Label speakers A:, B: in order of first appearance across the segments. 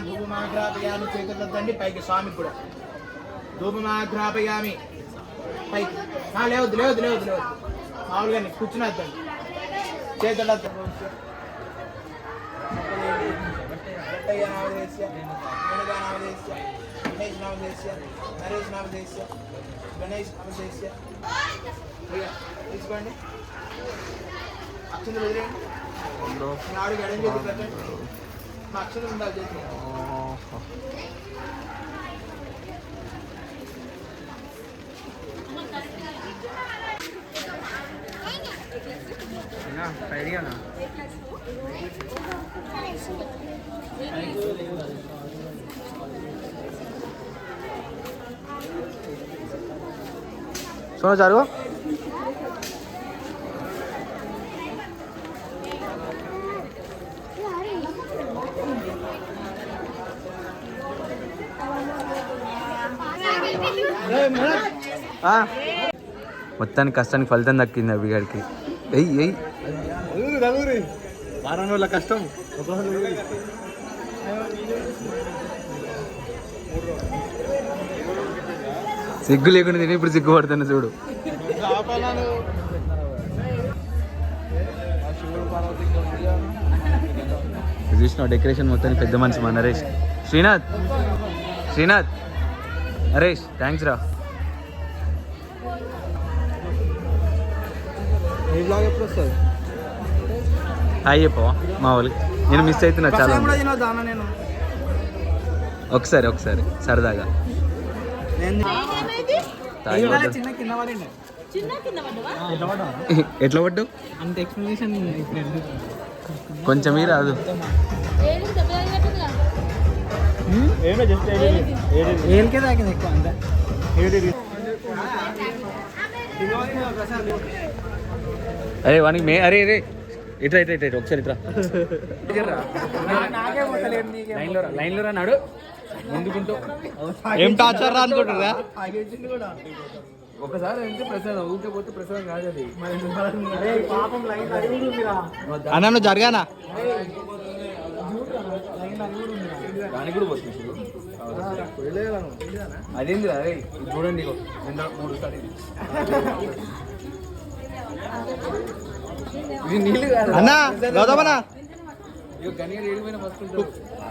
A: ధూపమాగ్రాపయామి చేతులదండి పైకి స్వామికి కూడా ధూపమాగ్రాపయామి పైకి లేవద్దు లేవద్దు లేవద్దు లేవద్దు మామూలుగా కూర్చున్నద్దండి చేతులద్దు గణేష్ నామదేశ్య నరేష్ నామదేశ్య గణేష్ నామదేశ్య తీసుకోండి అక్షరం వదిలేయండి ఆడు గణేష్ చేతి పెట్టండి మా అక్షరం ఉండాలి చేతి
B: सुनो चारू మొత్తానికి కష్టానికి ఫలితం దక్కింది అభిగాడికి ఎయ్
C: వారం రోజుల కష్టం
B: సిగ్గు లేకుండా తిని ఇప్పుడు సిగ్గుపడుతున్నా చూడు. చూసిన డెకరేషన్ మొత్తానికి పెద్ద మనిషి మా నరేష్. శ్రీనాథ్ నరేష్ థ్యాంక్స్ రా. హాయ్ చెప్పవా మా వాళ్ళకి. నేను మిస్ అవుతున్నా చాలా. ఒకసారి సరదాగా ఎట్లా పడ్డావు
A: అంత ఎక్స్ప్లెనేషన్
B: కొంచెం రాదు.
A: ఏళ్ళకే తాకింది ఎక్కువ అంత.
B: అరే వానికి అరే ఇట్రా ఒకసారి ఇట్రా. లైన్లో రాడు ముందుకుంటూ ఏం టార్చర్ రా అనుకుంటారా.
C: ఒకసారి అంటే ప్రసాదం ఊరికే పోతే ప్రసాదం కాదు అది.
B: అన్న నువ్వు జరగానా
C: దానికి కూడా పోతుంది అదేంది అదే చూడండి 3 సార్లు ఇది నీళ్ళు కాదు
B: అన్నా గౌతమనా
C: గనిగా ఏడిపోయిన ఫస్ట్
D: శ్రీరామ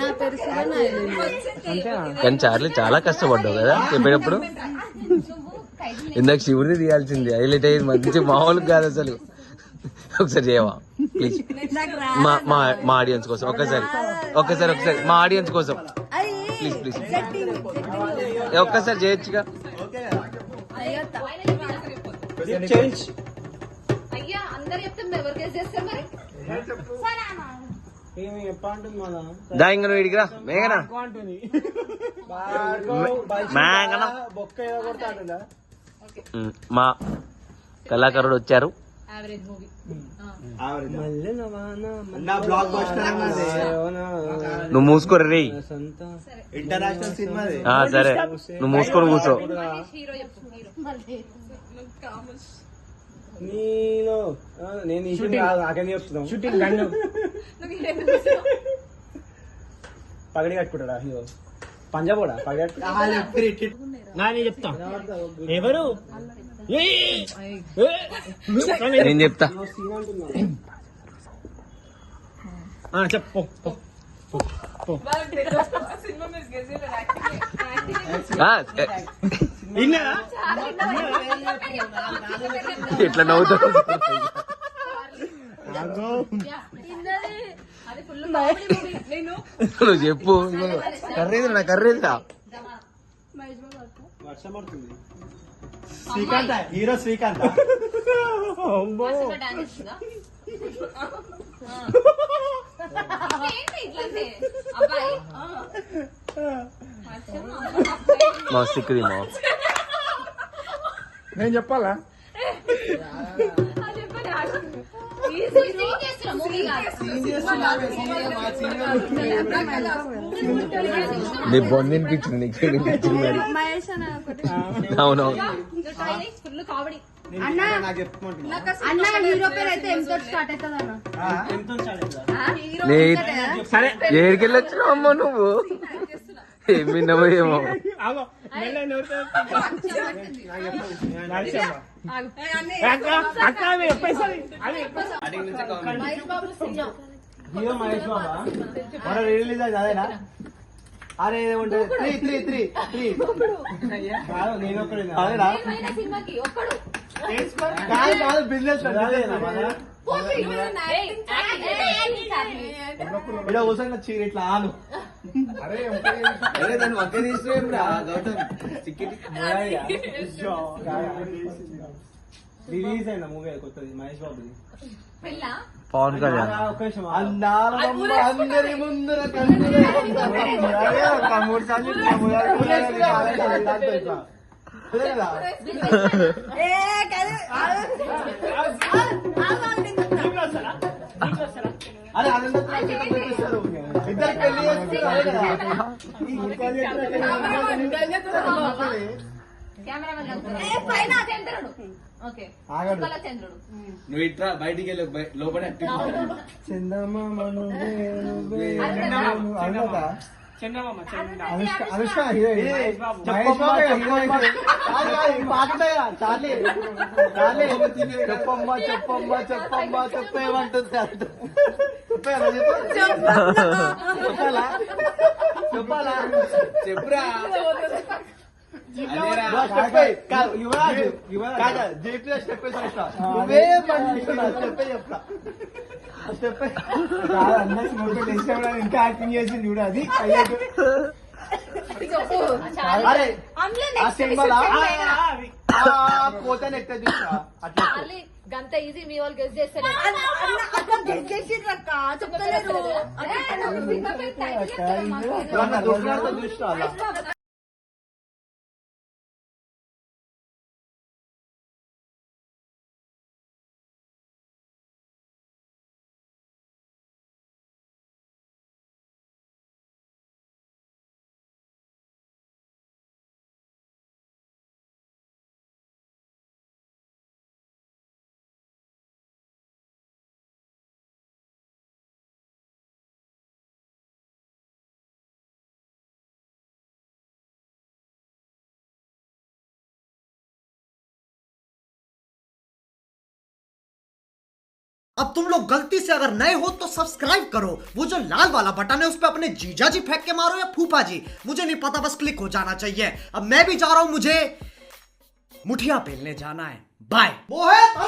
D: నా పేరు సువర్ణ
B: కానీ చార్లీ చాలా కష్టపడ్డావు కదా చెప్పేటప్పుడు. ఇందాక శివుడిది తీయాల్సింది హైలైట్ అయ్యేది మంచి మామూలు కాదు అసలు. ఒకసారి చేయవా ప్లీజ్ మా ఆడియన్స్ కోసం ఒక్కసారి మా ఆడియన్స్ కోసం ప్లీజ్ ప్లీజ్ ఒక్కసారి చేయొచ్చుగా.
D: అయ్యా అందరు చెప్తే ఎవరు గెస్ చేస్తారు మరి?
B: దా ఇంక నువ్వు ఇడిగిరా మేఘనా మేఘనా. మా కళాకారుడు వచ్చారు. నువ్వు మూసుకోరు రే.
A: ఇంటర్నేషనల్ సినిమా
B: సరే నువ్వు మూసుకొని కూర్చో.
D: హీరో చెప్పు హీరో.
C: నేను నాకని చెప్తున్నాను. Shooting పగడి కట్టుకుంటాడా hero? పంజాబోడా పగడి
A: నేను చెప్తా ఎవరు
B: నేను చెప్తా.
A: చెప్పు
B: ఎట్లా నవ్వుతావు? నువ్వు చెప్పు. కర్రీదిరా
C: వర్షం పడుతుంది.
A: శ్రీకాంత్ హీరో శ్రీకాంత్
B: మస్తు క్రీమ్.
C: నేను చెప్పాలా?
B: నీ బొంది వినిపించింది నీకు వినిపించింది మరి. అవునవును
D: అన్న హీరో పేరు అయితే ఎంతో స్టార్ట్ అవుతుంది అన్న.
B: సరే ఏడికెళ్ళి వచ్చినావు అమ్మ నువ్వు? ఏం విన్నావో ఏమో.
A: హీరో మహేష్ బాబా మన రిలీజ్ అయింది అదేనా? అరే ఉంటుంది 3 నేను అదేనా? కాదు బిజినెస్ ఇలా కూర్చొని చీర ఇట్లా ఆను. రిలీజ్ అయిన మూవీ కొత్తది మహేష్ బాబుది.
B: పవన్ కళ్యాణ్.
A: అందరి ముందర మూడు సార్లు అరే ఇద్దరు పెళ్లి
C: నువ్వు ఇట్రా బయటికి వెళ్ళి లోపల
A: అనుష్క హీరోయిన్ చార్లీ చెప్పమ్మా చెప్పేమంటుంది చెప్పాలా చెప్పురా. ఇంకా యాక్టింగ్ చేసింది చూడ అది. అరే ఆ సినిమాలో పోతాను ఎక్కడ చూసా అట్లా
D: గంత ఈజీ మీ వాళ్ళు గెస్ చేస్తారు.
A: చూసిన
E: अब तुम लोग गलती से अगर नए हो तो सब्सक्राइब करो, वो जो लाल वाला बटन है उस पर अपने जीजा जी फेंक के मारो या फूफा जी, मुझे नहीं पता, बस क्लिक हो जाना चाहिए। अब मैं भी जा रहा हूं, मुझे मुठिया पेलने जाना है। बाय।